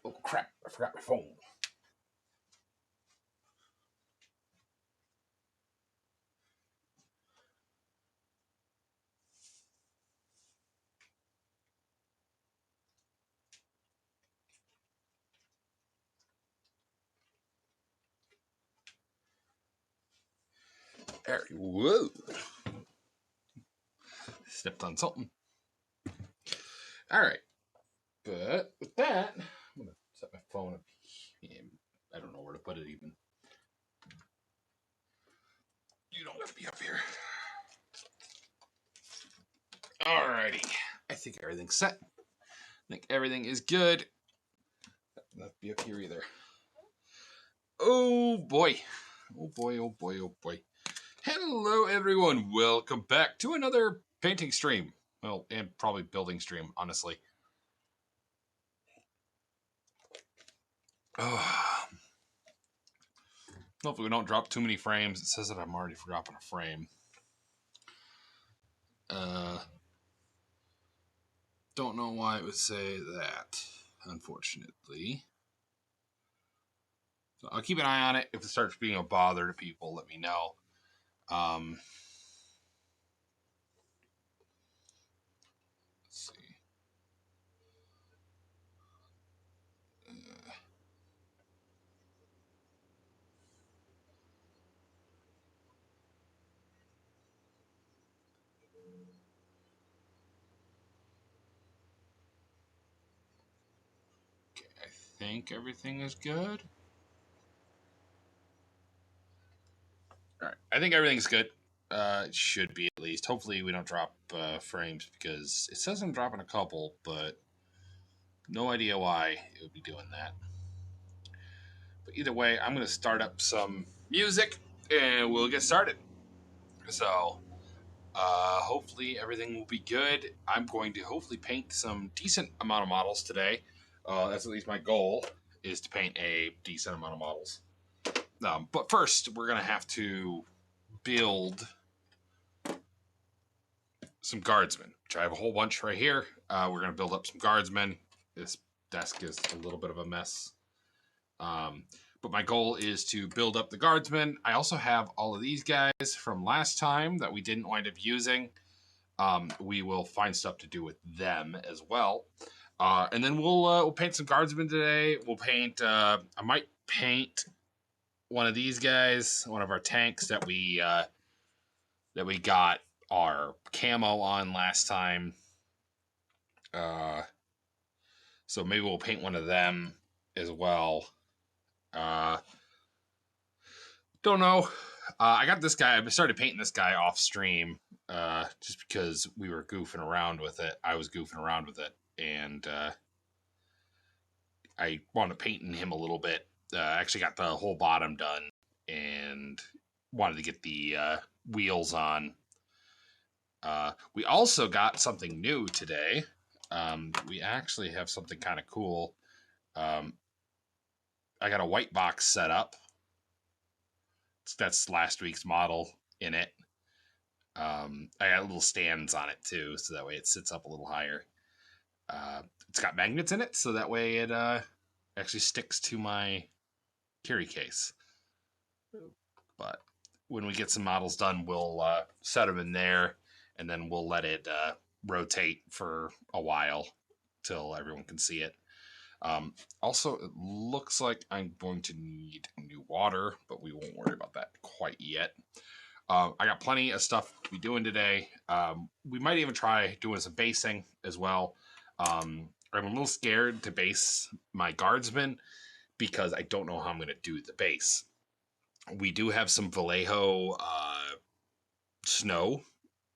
Oh crap, I forgot my phone. There, whoa. Stepped on something. Alright. But with that, I'm going to set my phone up here. I don't know where to put it even. You don't have to be up here. Alrighty. I think everything's set. I think everything is good. Not to be up here either. Oh boy. Oh boy, oh boy, oh boy. Hello everyone. Welcome back to another painting stream. Well, and probably building stream, honestly. Oh. Hopefully we don't drop too many frames. It says that I'm already dropping a frame. Don't know why it would say that, unfortunately. So I'll keep an eye on it. If it starts being a bother to people, let me know. Let's see. Okay, I think everything is good. All right, I think everything's good. It should be at least. Hopefully we don't drop frames because it says I'm dropping a couple, but no idea why it would be doing that. But either way, I'm going to start up some music and we'll get started. So hopefully everything will be good. I'm going to hopefully paint some decent amount of models today. That's at least my goal, is to paint a decent amount of models. But first, we're going to have to build some guardsmen, which I have a whole bunch right here. We're going to build up some guardsmen. This desk is a little bit of a mess. But my goal is to build up the guardsmen. I also have all of these guys from last time that we didn't wind up using. We will find stuff to do with them as well. And then we'll paint some guardsmen today. We'll paint, I might paint one of these guys, one of our tanks that we got our camo on last time. So maybe we'll paint one of them as well. Don't know. I got this guy. I started painting this guy off stream just because we were goofing around with it. I was goofing around with it, and I wanted to paint him a little bit. I actually got the whole bottom done and wanted to get the wheels on. We also got something new today. We actually have something kind of cool. I got a white box set up. That's last week's model in it. I got little stands on it too, so that way it sits up a little higher. It's got magnets in it, so that way it actually sticks to my carry case. But when we get some models done, we'll set them in there, and then we'll let it rotate for a while till everyone can see it. Also, it looks like I'm going to need new water, but we won't worry about that quite yet. I got plenty of stuff to be doing today. We might even try doing some basing as well. I'm a little scared to base my guardsmen because I don't know how I'm going to do the base. We do have some Vallejo snow,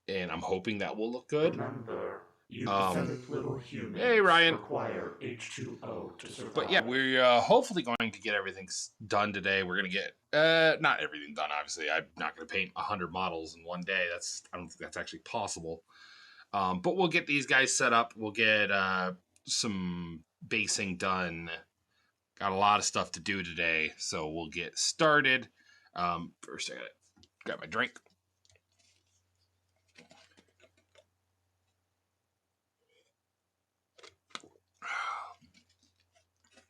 and I'm hoping that will look good. Remember, you pathetic little humans hey, Ryan. require H2O to survive. But yeah, we're hopefully going to get everything done today. We're going to get, not everything done, obviously. I'm not going to paint 100 models in one day. I don't think that's actually possible. But we'll get these guys set up. We'll get some basing done. Got a lot of stuff to do today, so we'll get started. First, I gotta grab my drink.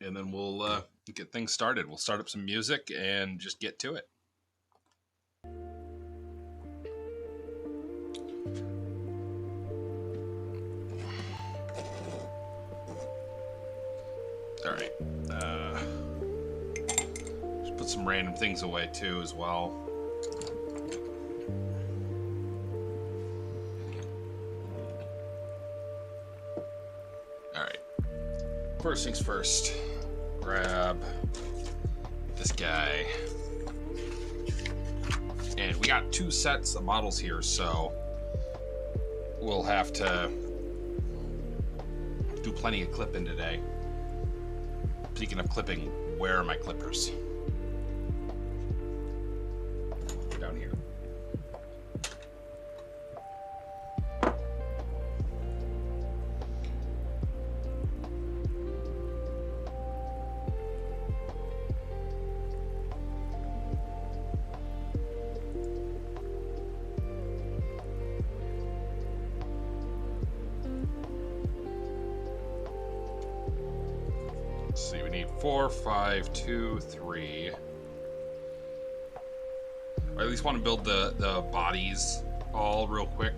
and then we'll get things started. We'll start up some music and just get to it. All right. Just put some random things away too as well. All right. First things first. Grab this guy. And we got 2 sets of models here, so we'll have to do plenty of clipping today. Speaking of clipping, where are my clippers? Down here. Let's see, we need 4, 5, 2, 3. I at least want to build the bodies all real quick.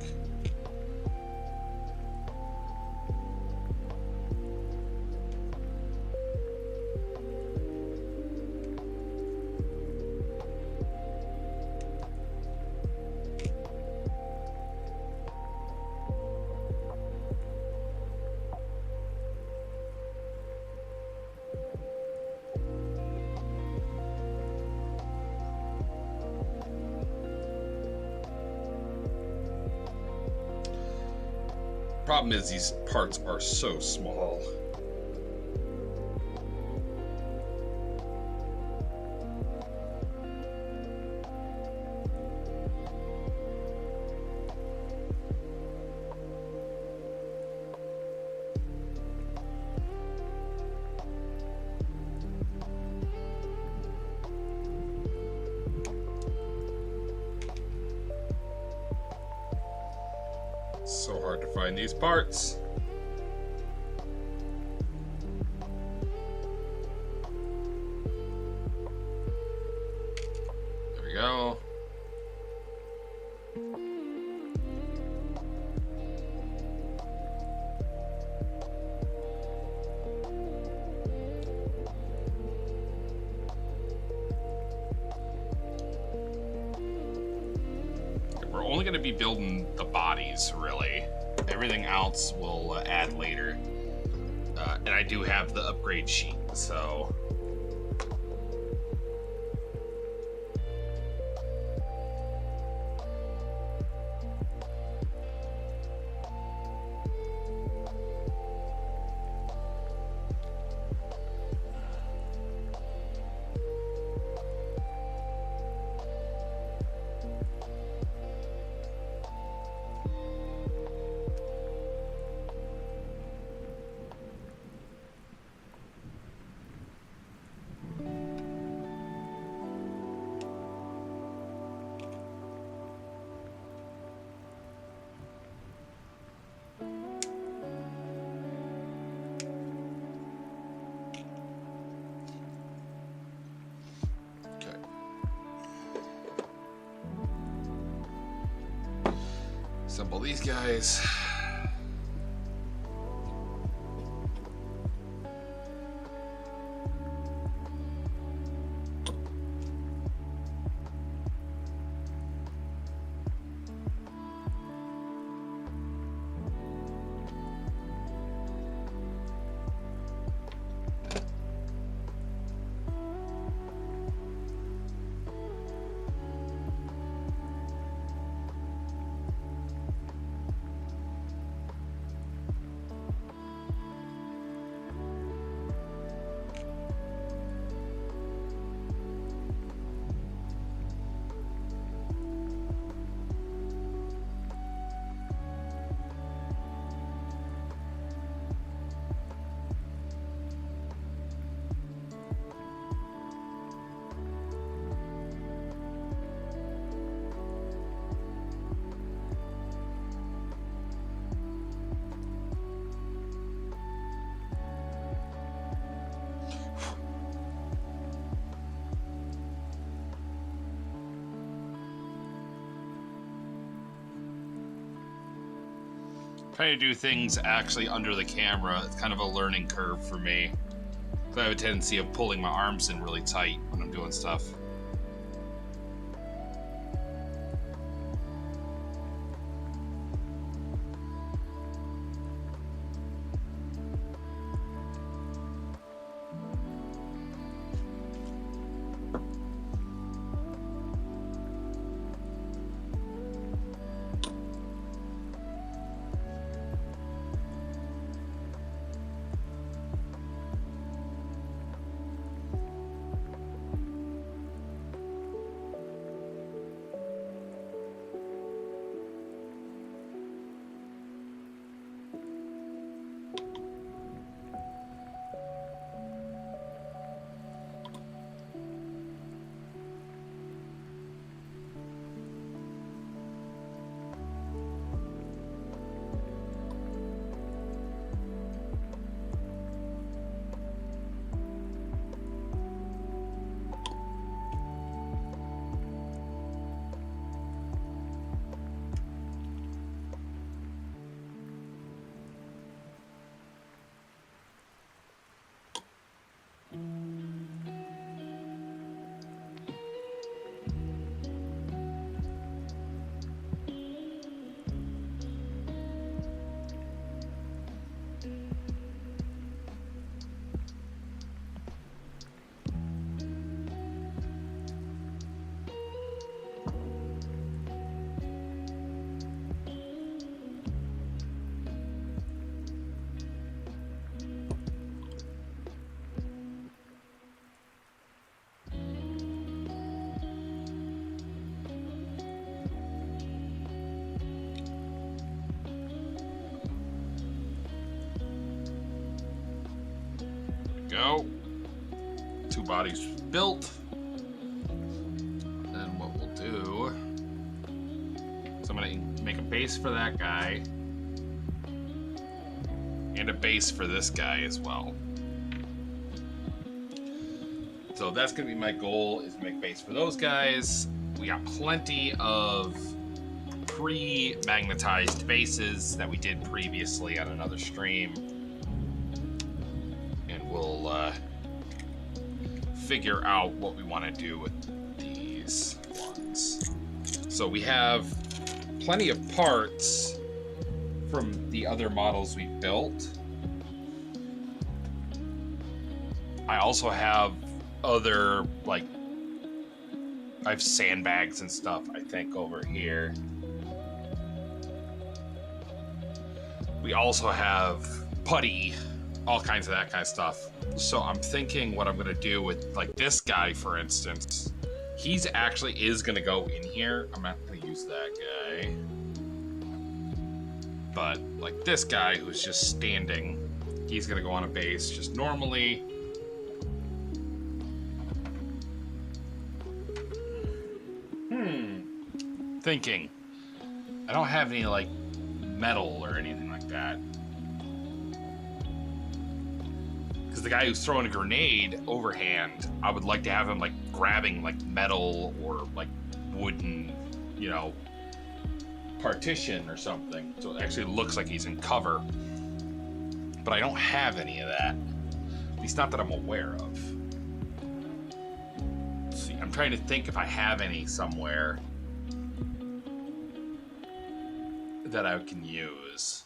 Problem is, these parts are so small. So hard to find these parts. There we go. We're only going to be building the bodies, really. Everything else we'll add later. And I do have the upgrade sheet, so... Assemble these guys. Trying to do things actually under the camera. It's kind of a learning curve for me. I have a tendency of pulling my arms in really tight when I'm doing stuff. Go. 2 bodies built. Then what we'll do is I'm gonna make a base for that guy and a base for this guy as well. So that's gonna be my goal, is to make base for those guys. We got plenty of pre-magnetized bases that we did previously on another stream. We'll figure out what we want to do with these ones. So we have plenty of parts from the other models we built. I also have other, like, I have sandbags and stuff, I think, over here. We also have putty, all kinds of that kind of stuff. So I'm thinking what I'm gonna do with, like, this guy, for instance. He's actually is gonna go in here. I'm not gonna use that guy. But, like, this guy who's just standing, he's gonna go on a base just normally. Thinking. I don't have any, like, metal or anything like that. Because the guy who's throwing a grenade overhand, I would like to have him, like, grabbing, like, metal or, like, wooden, you know, partition or something. So it actually looks like he's in cover. But I don't have any of that. At least not that I'm aware of. Let's see, I'm trying to think if I have any somewhere that I can use.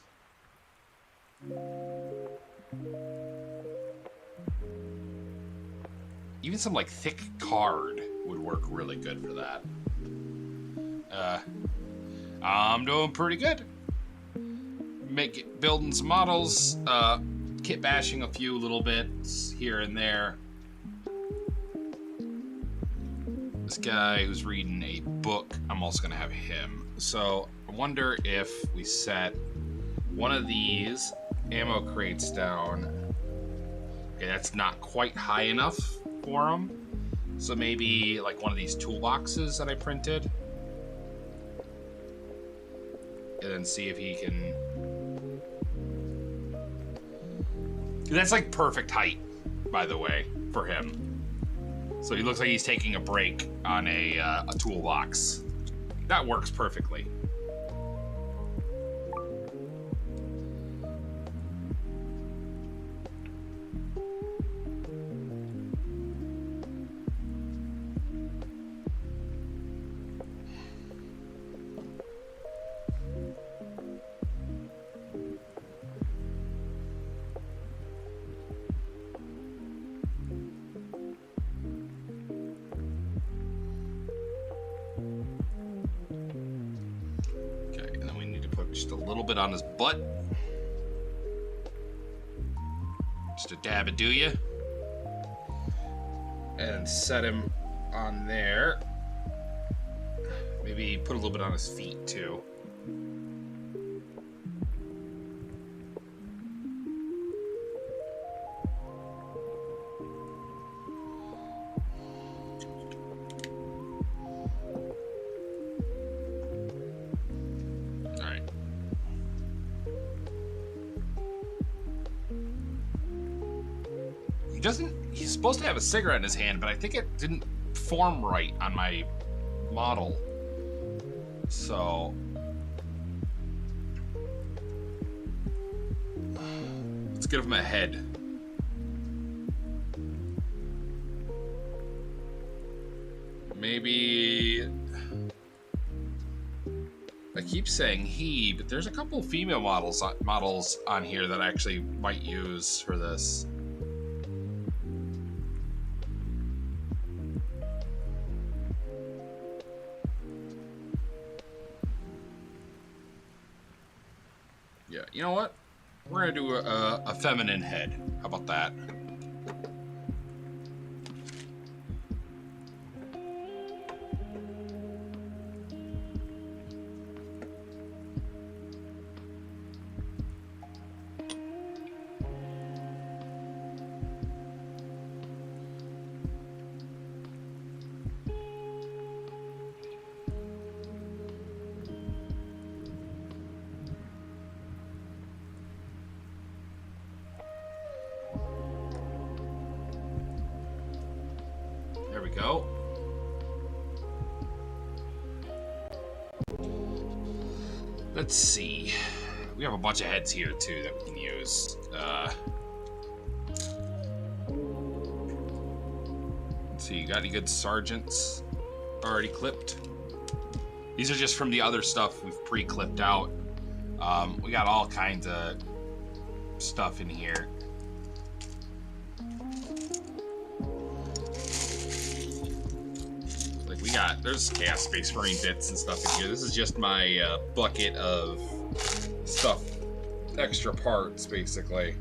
Even some, like, thick card would work really good for that. I'm doing pretty good. Building some models, kit bashing a few little bits here and there. This guy who's reading a book, I'm also gonna have him. So I wonder if we set one of these ammo crates down. Okay, that's not quite high enough for him. So maybe like one of these toolboxes that I printed. And then see if he can... That's like perfect height, by the way, for him. So he looks like he's taking a break on a toolbox. That works perfectly. Just a little bit on his butt. Just a dab of do ya. And set him on there. Maybe put a little bit on his feet too. He's supposed to have a cigarette in his hand, but I think it didn't form right on my model. So let's give him a head. Maybe I keep saying he, but there's a couple female models on here that I actually might use for this. Yeah, you know what? We're gonna do a feminine head. How about that? There we go. Let's see. We have a bunch of heads here too that we can use. Let's see. You got any good sergeants already clipped? These are just from the other stuff we've pre-clipped out. We got all kinds of stuff in here. There's Chaos Space Marine bits and stuff in here. This is just my bucket of stuff, extra parts, basically.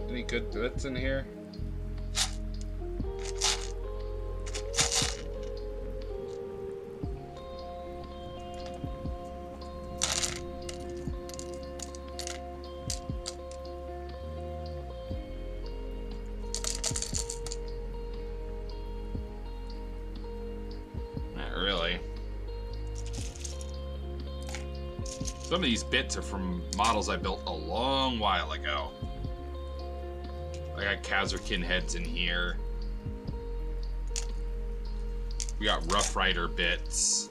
Any good bits in here? Some of these bits are from models I built a long while ago. I got Kazarkin heads in here. We got Rough Rider bits.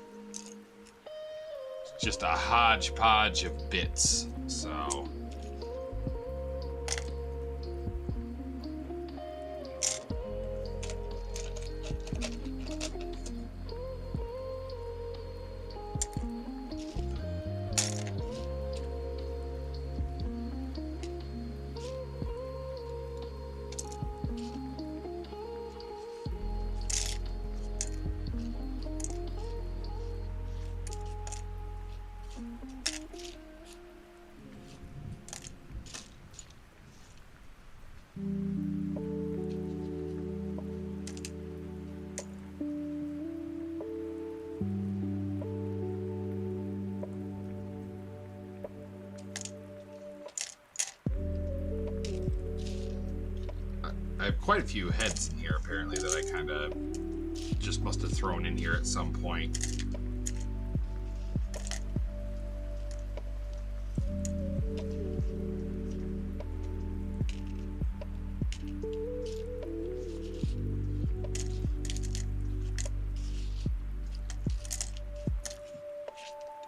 It's just a hodgepodge of bits, so... I have quite a few heads in here, apparently, that I kind of just must have thrown in here at some point.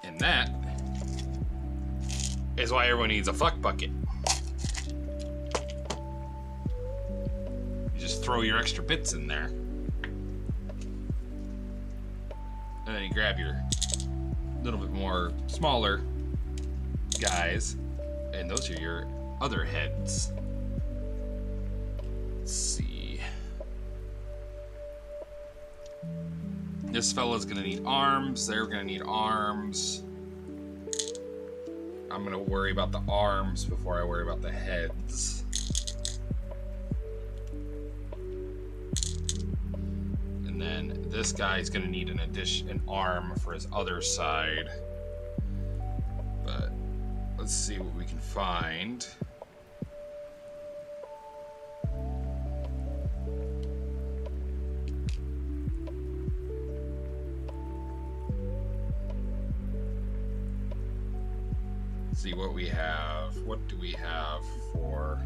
And that is why everyone needs a fuck bucket. Throw your extra bits in there. And then you grab your little bit more smaller guys. And those are your other heads. Let's see. This fella's gonna need arms. They're gonna need arms. I'm gonna worry about the arms before I worry about the heads. And then this guy's gonna need an arm for his other side. But let's see what we can find. See what we have. What do we have for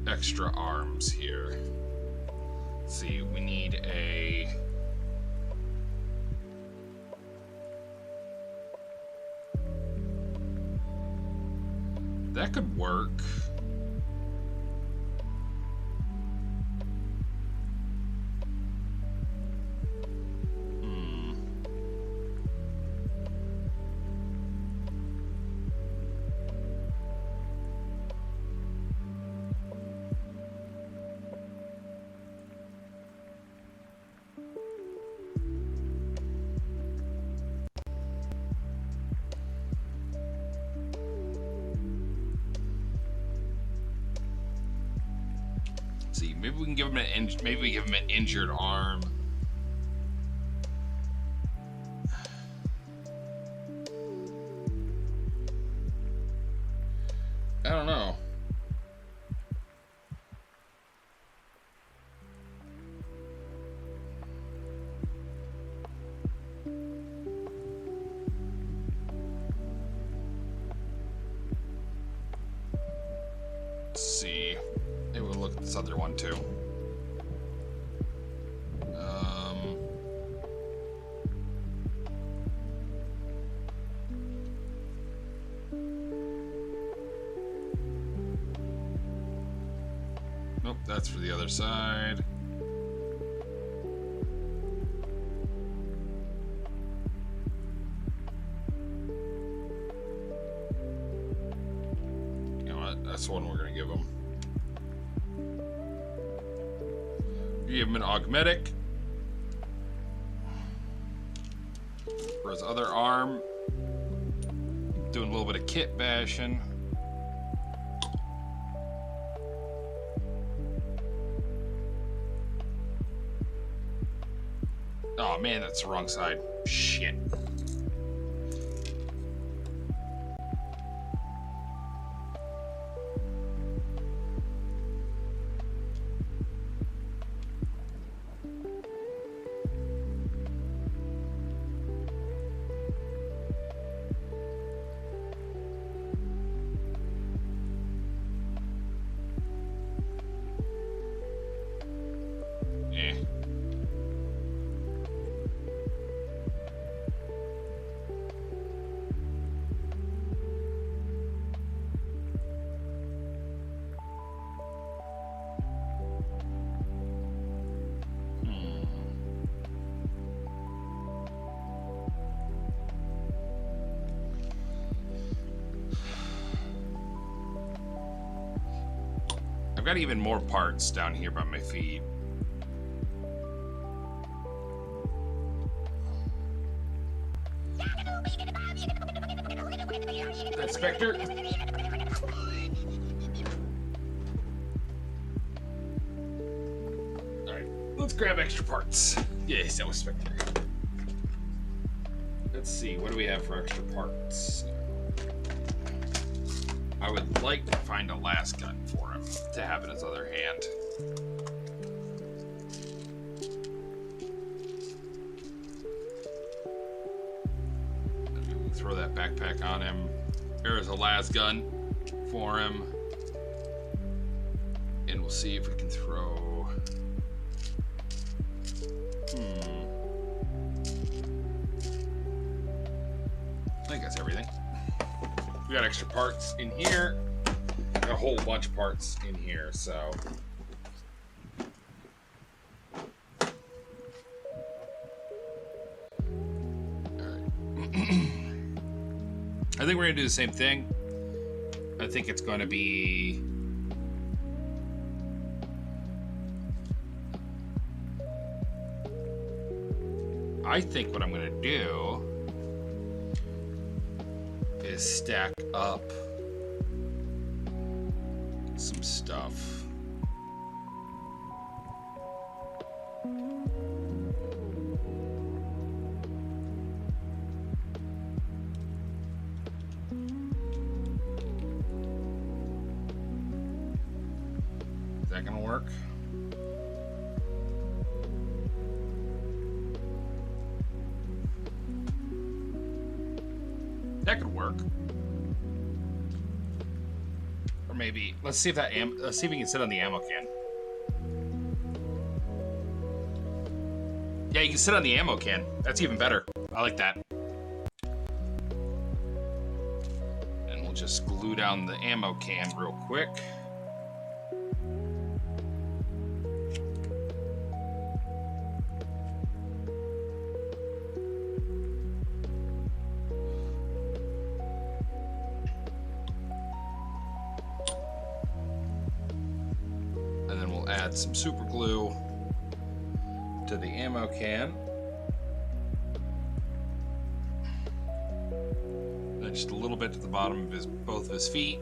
extra arms here? Let's see, we need a that could work. See, maybe we can give him an injured arm. I don't know. Let's see. Maybe we'll look at this other one too. Nope, that's for the other side. You know what? That's the one we're gonna give him. Give him an augmetic for his other arm. Doing a little bit of kit bashing. Oh man, that's the wrong side. Shit. I've got even more parts down here by my feet. Spectre. Alright, let's grab extra parts. Yeah, that was Spectre. Let's see, what do we have for extra parts? I would like to find a last gun for him to have in his other hand. Throw that backpack on him. There's a las gun for him. And we'll see if we can throw... I think that's everything. We got extra parts in here. Got a whole bunch of parts in here, so... I think think we're gonna do the same thing. I think it's going to be. I think what I'm going to do is stack up some stuff. Is that going to work? That could work. Or maybe let's see if let's see if we can sit on the ammo can. Yeah, you can sit on the ammo can. That's even better. I like that. And we'll just glue down the ammo can real quick. Add some super glue to the ammo can. Then just a little bit to the bottom of both of his feet.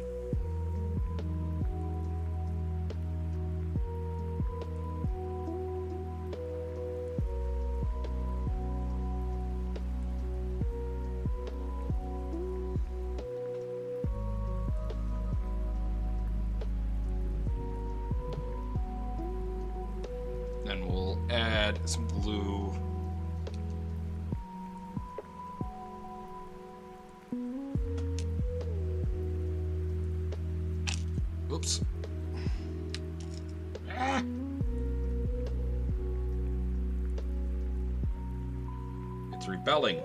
Then we'll add some glue. Oops. Ah. It's rebelling.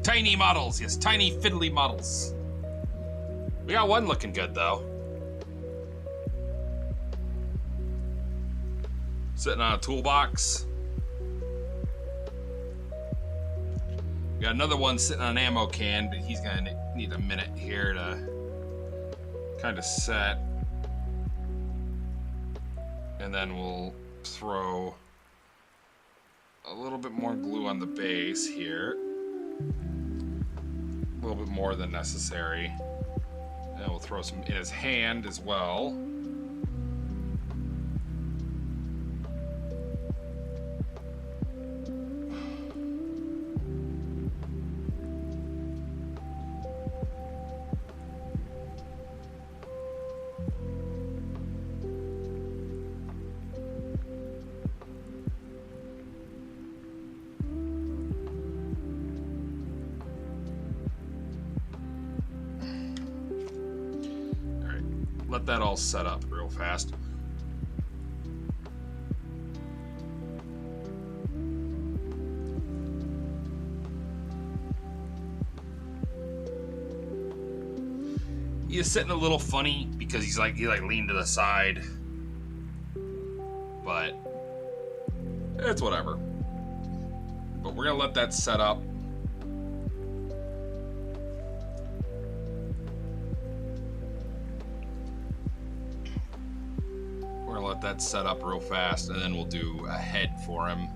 Tiny models, yes, tiny fiddly models. We got one looking good though. Sitting on a toolbox. We got another one sitting on an ammo can, but he's gonna need a minute here to kind of set. And then we'll throw a little bit more glue on the base here. A little bit more than necessary. And we'll throw some in his hand as well. Let that all set up real fast. He's sitting a little funny because he leaned to the side, but it's whatever. But we're gonna let that set up. Let that set up real fast, and then we'll do a head for him.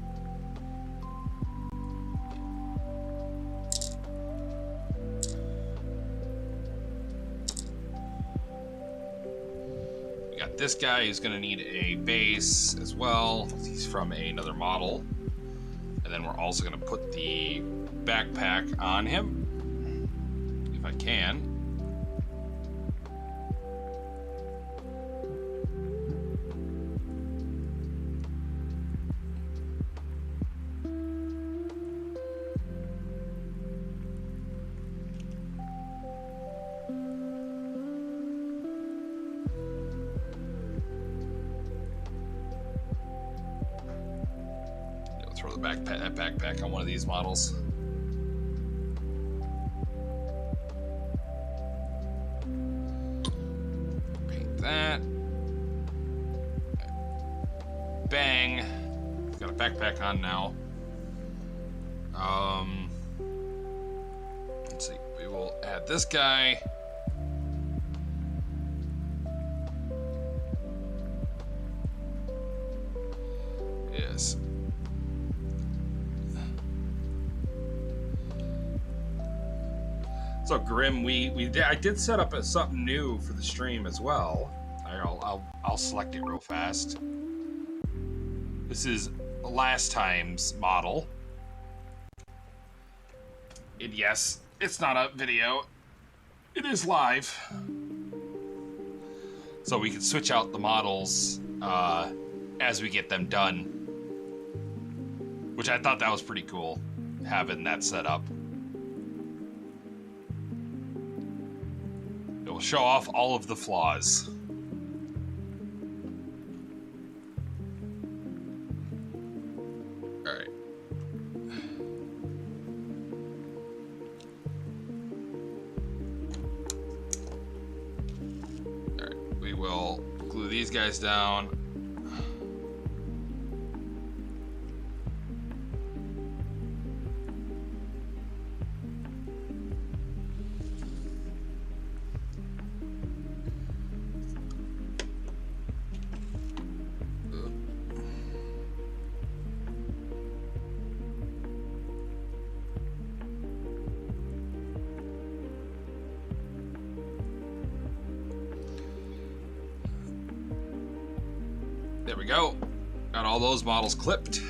We got this guy who's going to need a base as well. He's from another model. And then we're also going to put the backpack on him, if I can. Throw the backpack on one of these models. Paint that. Bang. Got a backpack on now. Let's see. we will add this guy. Yes. So Grim, I did set up something new for the stream as well. I'll select it real fast. This is last time's model. And yes, it's not a video. It is live. So we can switch out the models as we get them done. Which I thought that was pretty cool, having that set up. It will show off all of the flaws. Alright. Alright, we will glue these guys down. There we go. Got all those models clipped.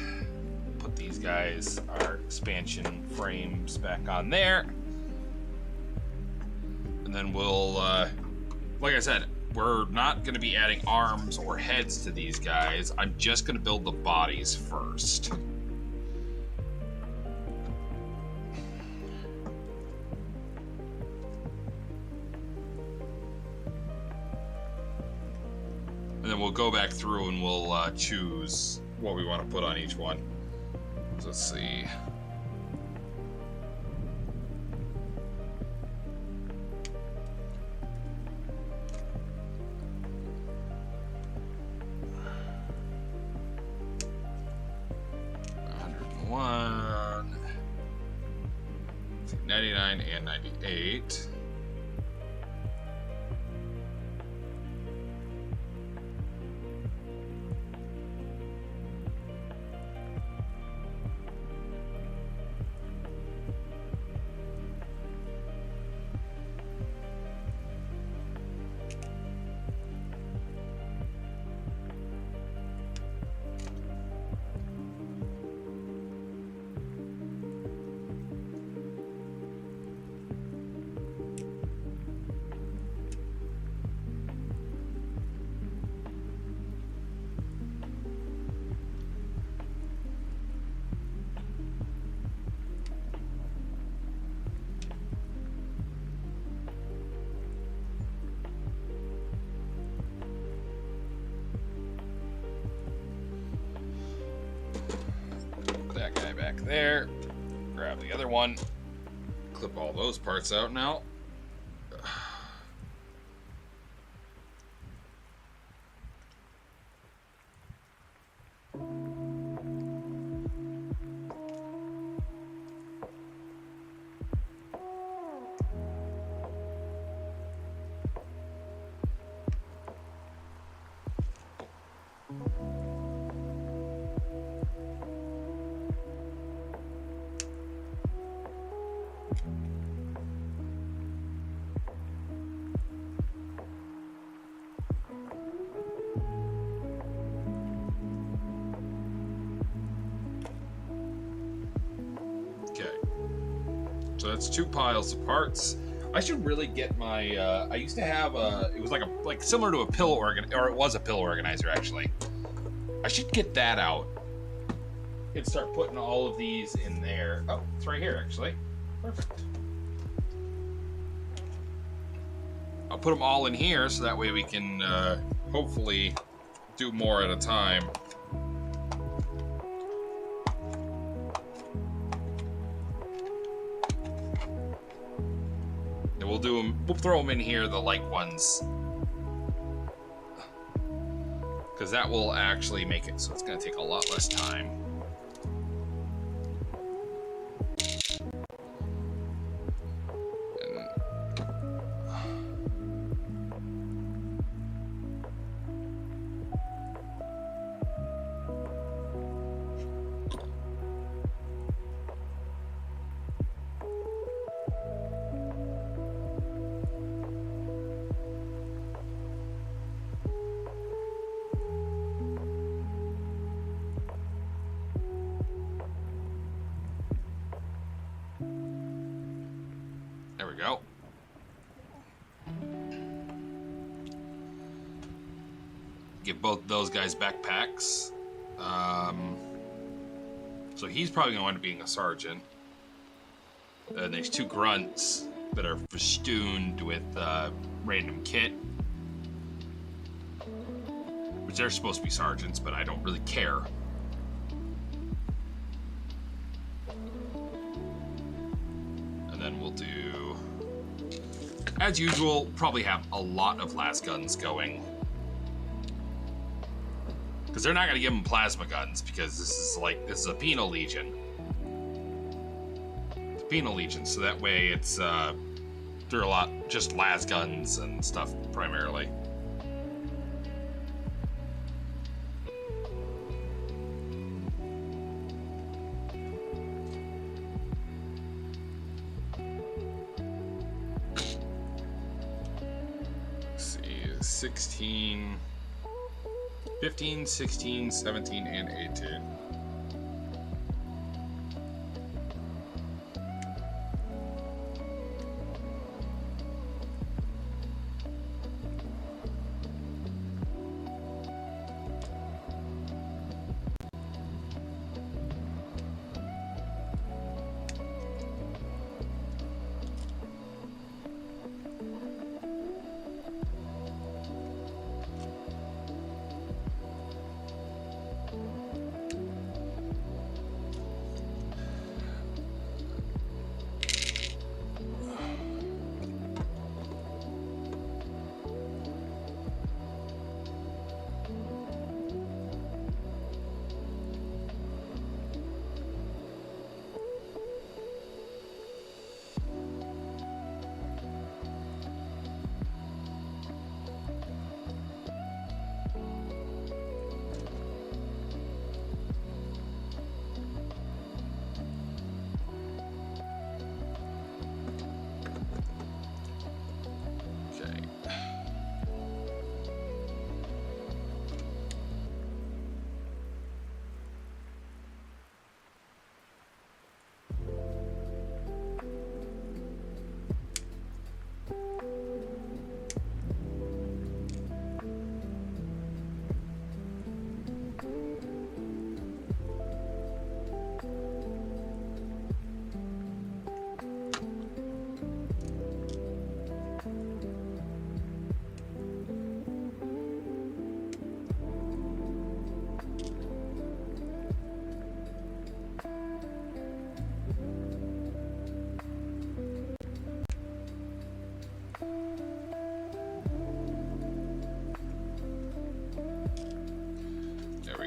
Put these guys, our expansion frames, back on there. And then we'll, like I said, we're not going to be adding arms or heads to these guys. I'm just going to build the bodies first. And then we'll go back through and we'll choose what we want to put on each one. So let's see. One, 99 and 98. That guy back there. Grab the other one. Clip all those parts out now. So that's two piles of parts. I should really get my. I used to have a. It was like similar to a pill organ, or it was a pill organizer actually. I should get that out and start putting all of these in there. Oh, it's right here actually. Perfect. I'll put them all in here so that way we can hopefully do more at a time. We'll do them. We'll throw them in here, the light ones, because that will actually make it so it's going to take a lot less time. And Give both those guys backpacks. So he's probably going to wind up being a sergeant. And there's 2 grunts that are festooned with random kit, which they're supposed to be sergeants, but I don't really care. And then we'll do, as usual, probably have a lot of las guns going. Because they're not going to give them plasma guns, because this is a penal legion. It's a penal legion, so that way it's they're a lot just las guns and stuff primarily. Let's see, 16. 15, 16, 17, and 18.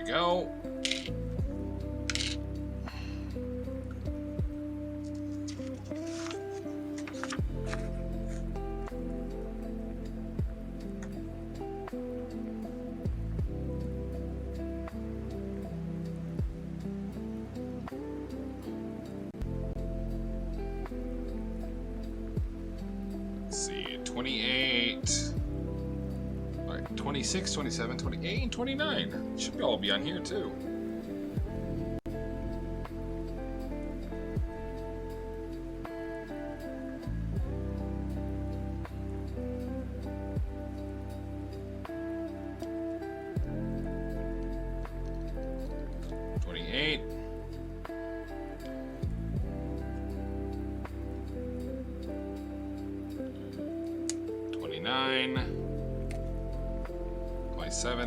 Go. Let's see, 28. 26, 27, 28, and 29. Should all be on here too.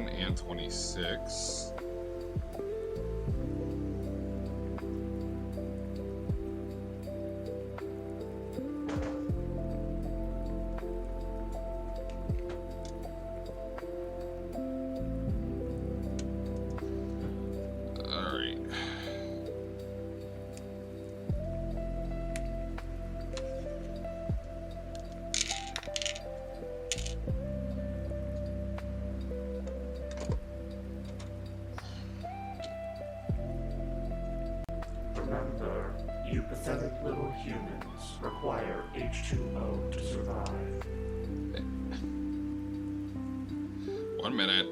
And 26. All right. Remember, you pathetic little humans require H2O to survive. 1 minute.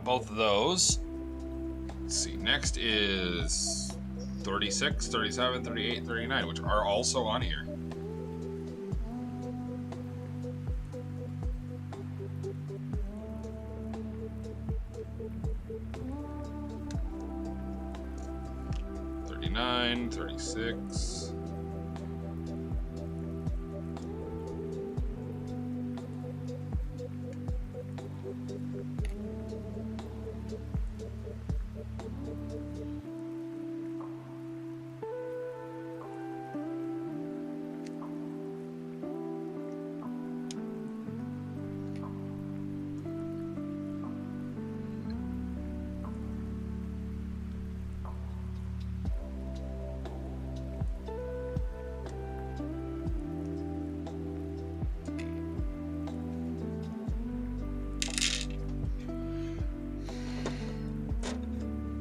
both of those. Let's see. Next is 36, 37, 38, 39, which are also on here. $39, $36.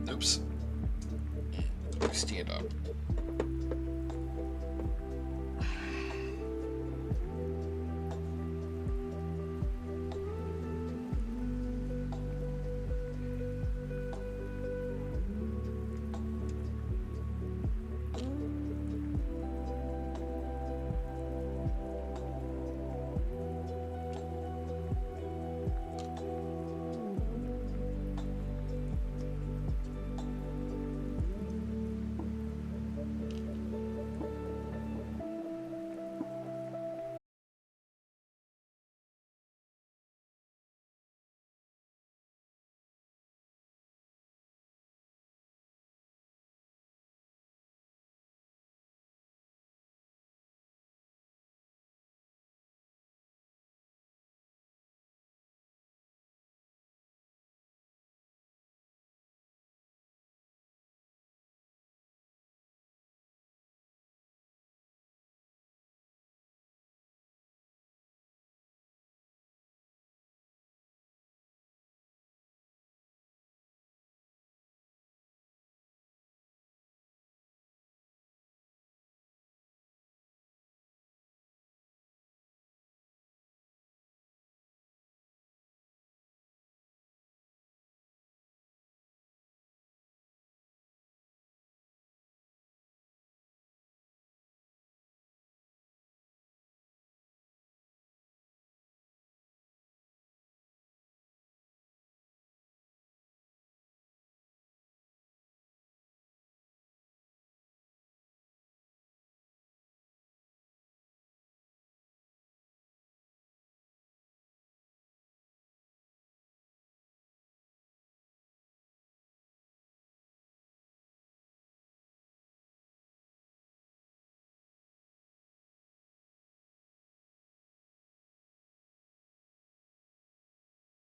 Oops. Stand up.